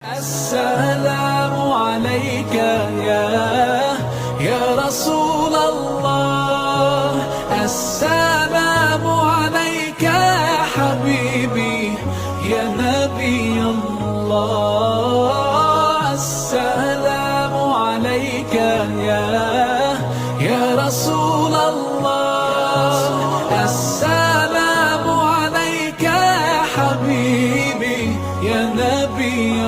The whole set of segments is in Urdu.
السلام عليك يا رسول الله. السلام عليك يا حبيبي يا نبي الله. السلام عليك يا رسول الله. السلام عليك يا حبيبي يا نبي.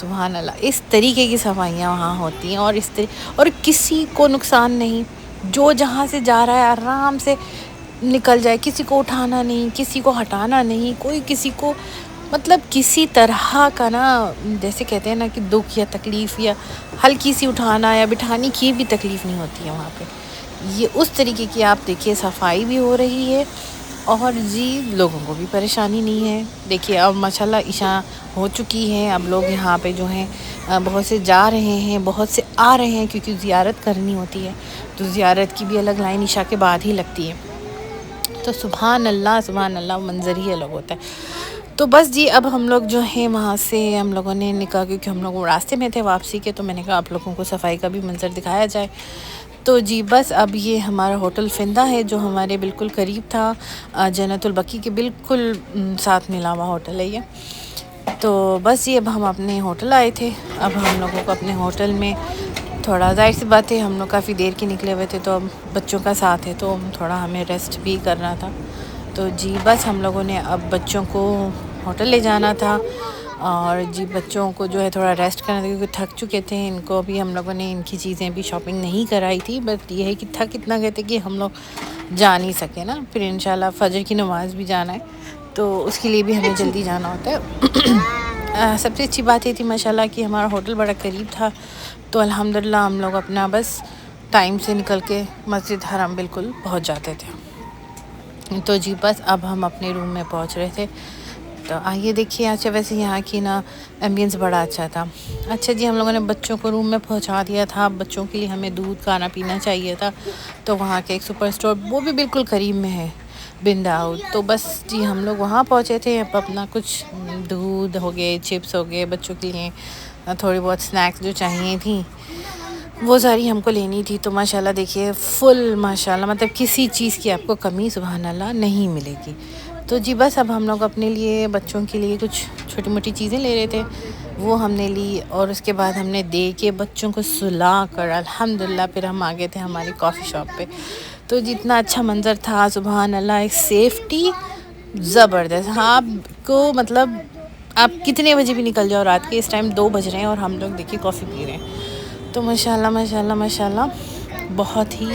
سبحان اللہ، اس طریقے کی صفائیاں وہاں ہوتی ہیں، اور اور کسی کو نقصان نہیں، جو جہاں سے جا رہا ہے آرام سے نکل جائے، کسی کو اٹھانا نہیں، کسی کو ہٹانا نہیں، کوئی کسی کو مطلب کسی طرح کا نا، جیسے کہتے ہیں نا کہ دکھ یا تکلیف یا ہلکی سی اٹھانا یا بٹھانے کی بھی تکلیف نہیں ہوتی ہے وہاں پہ. یہ اس طریقے کی آپ دیکھیے صفائی بھی ہو رہی ہے، اور جی لوگوں کو بھی پریشانی نہیں ہے. دیکھیے اب ماشاءاللہ عشاء ہو چکی ہے، اب لوگ یہاں پہ جو ہیں بہت سے جا رہے ہیں، بہت سے آ رہے ہیں، کیونکہ زیارت کرنی ہوتی ہے، تو زیارت کی بھی الگ لائن عشاء کے بعد ہی لگتی ہے. تو سبحان اللہ منظر ہی الگ ہوتا ہے. تو بس جی اب ہم لوگ جو ہیں وہاں سے ہم لوگوں نے نکلا، کیونکہ ہم لوگ راستے میں تھے واپسی کے، تو میں نے کہا آپ لوگوں کو صفائی کا بھی منظر دکھایا جائے. تو جی بس اب یہ ہمارا ہوٹل فندا ہے جو ہمارے بالکل قریب تھا، جنت البقیع کے بالکل ساتھ ملا ہوا ہوٹل ہے یہ. تو بس یہ اب ہم اپنے ہوٹل آئے تھے. اب ہم لوگوں کو اپنے ہوٹل میں تھوڑا ظاہر سی بات ہے، ہم لوگ کافی دیر کے نکلے ہوئے تھے، تو اب بچوں کا ساتھ ہے تو تھوڑا ہمیں ریسٹ بھی کرنا تھا. تو جی بس ہم لوگوں نے اب بچوں کو ہوٹل لے جانا تھا، اور جی بچوں کو جو ہے تھوڑا ریسٹ کرنا تھا، کیونکہ تھک چکے تھے. ان کو بھی ہم لوگوں نے ان کی چیزیں بھی شاپنگ نہیں کرائی تھی، بس یہ ہے کہ تھک اتنا گئے تھے کہ ہم لوگ جا نہیں سکے نا. پھر انشاءاللہ فجر کی نماز بھی جانا ہے، تو اس کے لیے بھی ہمیں جلدی جانا ہوتا ہے. سب سے اچھی بات یہ تھی ماشاءاللہ کہ ہمارا ہوٹل بڑا قریب تھا، تو الحمدللہ ہم لوگ اپنا بس ٹائم سے نکل کے مسجد حرام بالکل پہنچ جاتے تھے. تو جی بس اب ہم اپنے روم میں پہنچ رہے تھے. تو آئیے دیکھیے. اچھا ویسے یہاں کی نا ایمبینس بڑا اچھا تھا. اچھا جی ہم لوگوں نے بچوں کو روم میں پہنچا دیا تھا. بچوں کے لیے ہمیں دودھ کھانا پینا چاہیے تھا، تو وہاں کے ایک سپر اسٹور وہ بھی بالکل قریب میں ہے، بن داؤد. تو بس جی ہم لوگ وہاں پہنچے تھے. اب اپنا کچھ دودھ ہو گئے، چپس ہو گئے، بچوں کے لیے تھوڑی بہت سنیکس جو چاہیے تھیں وہ ساری ہم کو لینی تھی. تو ماشاءاللہ دیکھیے فل ماشاءاللہ مطلب کسی چیز کی آپ کو کمی سبحان اللہ نہیں ملے گی. تو جی بس اب ہم لوگ اپنے لیے بچوں کے لیے کچھ چھوٹی موٹی چیزیں لے رہے تھے، وہ ہم نے لی. اور اس کے بعد ہم نے دے کے بچوں کو سلا کر الحمدللہ پھر ہم آ گئے تھے ہماری کافی شاپ پہ. تو جتنا اچھا منظر تھا سبحان اللہ، ایک سیفٹی زبردست. ہاں آپ کو مطلب آپ کتنے بجے بھی نکل جاؤ رات کے، اس ٹائم 2 بج رہے ہیں اور ہم لوگ دیکھیے کافی پی رہے ہیں. تو ماشاءاللہ بہت ہی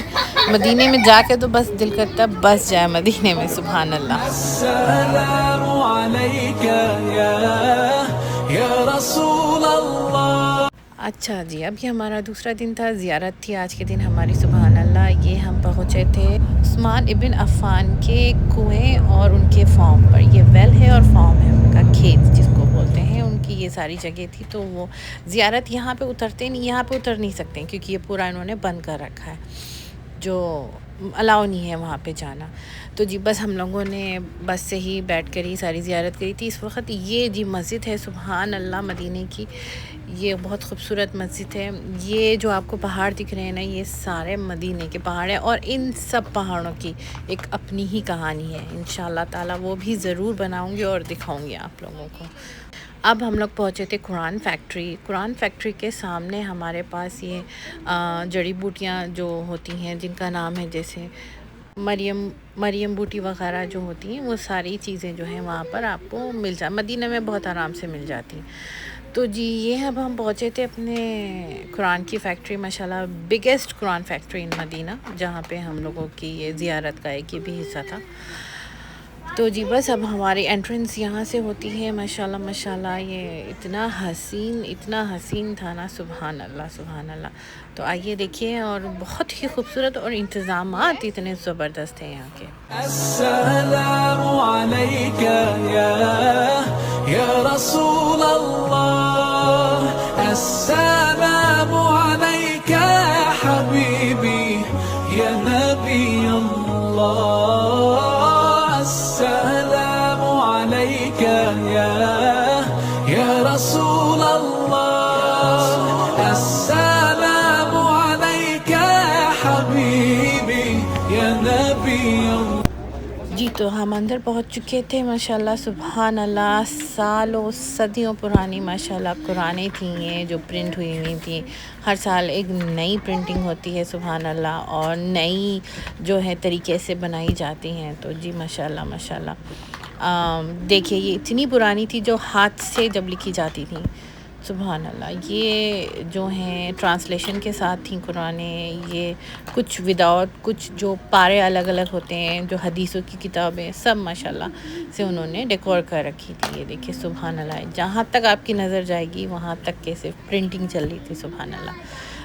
مدینے میں جا کے تو بس دل کرتا بس جائے مدینے میں. سبحان اللہ. السلام عليك يا رسول الله. اچھا جی اب یہ ہمارا دوسرا دن تھا، زیارت تھی آج کے دن ہماری. سبحان اللہ یہ ہم پہنچے تھے عثمان ابن عفان کے کنویں اور ان کے فارم پر. یہ ویل ہے اور فارم ہے ان کا، کھیت جس کو بولتے ہیں، ان کی یہ ساری جگہ تھی. تو وہ زیارت یہاں پہ اترتے نہیں، یہاں پہ اتر نہیں سکتے کیونکہ یہ پورا انہوں نے بند کر رکھا ہے، جو الاؤ نہیں ہے وہاں پہ جانا. تو جی بس ہم لوگوں نے بس سے ہی بیٹھ کر ہی ساری زیارت کری تھی. اس وقت یہ جی مسجد ہے سبحان اللہ مدینے کی، یہ بہت خوبصورت مسجد ہے. یہ جو آپ کو پہاڑ دکھ رہے ہیں نا، یہ سارے مدینے کے پہاڑ ہیں، اور ان سب پہاڑوں کی ایک اپنی ہی کہانی ہے. انشاءاللہ تعالی وہ بھی ضرور بناؤں گی اور دکھاؤں گی آپ لوگوں کو. اب ہم لوگ پہنچے تھے قرآن فیکٹری. قرآن فیکٹری کے سامنے ہمارے پاس یہ جڑی بوٹیاں جو ہوتی ہیں جن کا نام ہے جیسے مریم بوٹی وغیرہ جو ہوتی ہیں، وہ ساری چیزیں جو ہیں وہاں پر آپ کو مل مدینہ میں بہت آرام سے مل جاتی ہیں. تو جی یہ اب ہم پہنچے تھے اپنے قرآن کی فیکٹری، ماشاءاللہ بگیسٹ قرآن فیکٹری ان مدینہ، جہاں پہ ہم لوگوں کی یہ زیارت کا ایک یہ بھی حصہ تھا. تو جی بس اب ہماری انٹرنس یہاں سے ہوتی ہے. ماشاءاللہ یہ اتنا حسین تھا نا، سبحان اللہ. تو آئیے دیکھیے، اور بہت ہی خوبصورت، اور انتظامات اتنے زبردست ہیں یہاں کے. السلام عليك يا رسول الله. السلام عليك يا حبيبي يا نبي الله. السلام عليك يا رسول الله. السلام عليك يا حبيبي يا نبي الله. جی تو ہم اندر پہنچ چکے تھے. ماشاءاللہ سبحان اللہ سالوں صدیوں پرانی ماشاءاللہ قرآنیں تھیں یہ جو پرنٹ ہوئی ہوئی تھیں. ہر سال ایک نئی پرنٹنگ ہوتی ہے سبحان اللہ، اور نئی جو ہے طریقے سے بنائی جاتی ہیں. تو جی ماشاءاللہ دیکھیے یہ اتنی پرانی تھی جو ہاتھ سے جب لکھی جاتی تھیں. سبحان اللہ. یہ جو ہیں ٹرانسلیشن کے ساتھ تھیں قرآن، یہ کچھ وداؤٹ، کچھ جو پارے الگ الگ ہوتے ہیں، جو حدیثوں کی کتابیں، سب ماشاءاللہ سے انہوں نے ڈیکور کر رکھی تھی. یہ دیکھیں سبحان اللہ، جہاں تک آپ کی نظر جائے گی وہاں تک کے صرف پرنٹنگ چل رہی تھی. سبحان اللہ.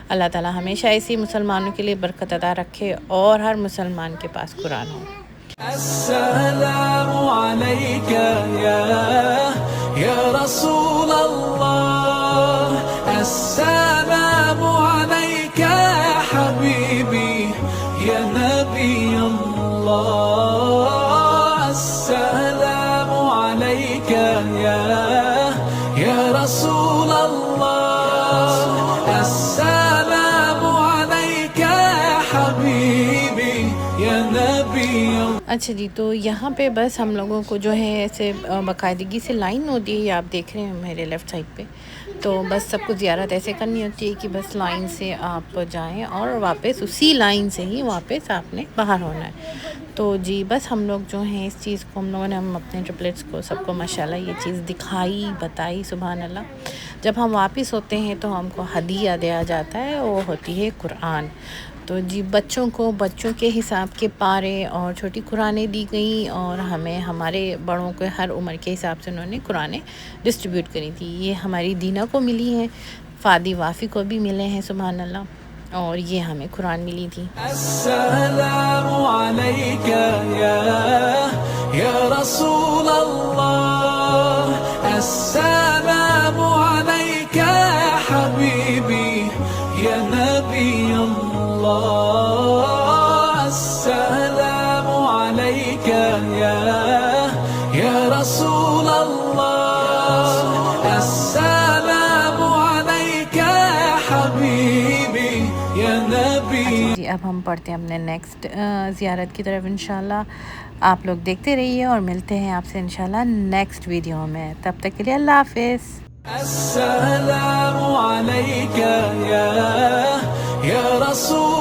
اللہ تعالیٰ ہمیشہ ایسی مسلمانوں کے لیے برکت عطا رکھے اور ہر مسلمان کے پاس قرآن ہو. السلام عليك يا رسول الله، السلام عليك يا حبيبي يا نبي الله، السلام عليك يا رسول الله، السلام عليك يا حبيبي يا نبي الله. اچھا جی، تو یہاں پہ بس ہم لوگوں کو جو ہے ایسے باقاعدگی سے لائن ہوتی ہے، یہ آپ دیکھ رہے ہیں میرے لیفٹ سائڈ پہ. تو بس سب کو زیارت ایسے کرنی ہوتی ہے کہ بس لائن سے آپ جائیں اور واپس اسی لائن سے ہی واپس آپ نے باہر ہونا ہے. تو جی بس ہم لوگ جو ہیں اس چیز کو، ہم لوگوں نے اپنے ٹرپلیٹس کو سب کو ماشاءاللہ یہ چیز دکھائی، بتائی. سبحان اللہ. جب ہم واپس ہوتے ہیں تو ہم کو ہدیہ دیا جاتا ہے، وہ ہوتی ہے قرآن. تو جی بچوں کو بچوں کے حساب کے پارے اور چھوٹی قرآنیں دی گئیں، اور ہمیں ہمارے بڑوں کو ہر عمر کے حساب سے انہوں نے قرآنیں ڈسٹریبیوٹ کری تھی. یہ ہماری دینہ کو ملی ہیں، فادی وافی کو بھی ملے ہیں. سبحان اللہ. اور یہ ہمیں قرآن ملی تھی. السلام عليك يا رسول الله، السلام عليك يا حبيبي يا نبي الله، السلام عليك يا رسول الله، السلام عليك يا حبيبي يا نبي. جی اب ہم پڑھتے ہیں اپنے نیکسٹ زیارت کی طرف انشاءاللہ. آپ لوگ دیکھتے رہیے اور ملتے ہیں آپ سے انشاءاللہ نیکسٹ ویڈیو میں. تب تک کے لیے اللہ حافظ. السلام عليك يا رسول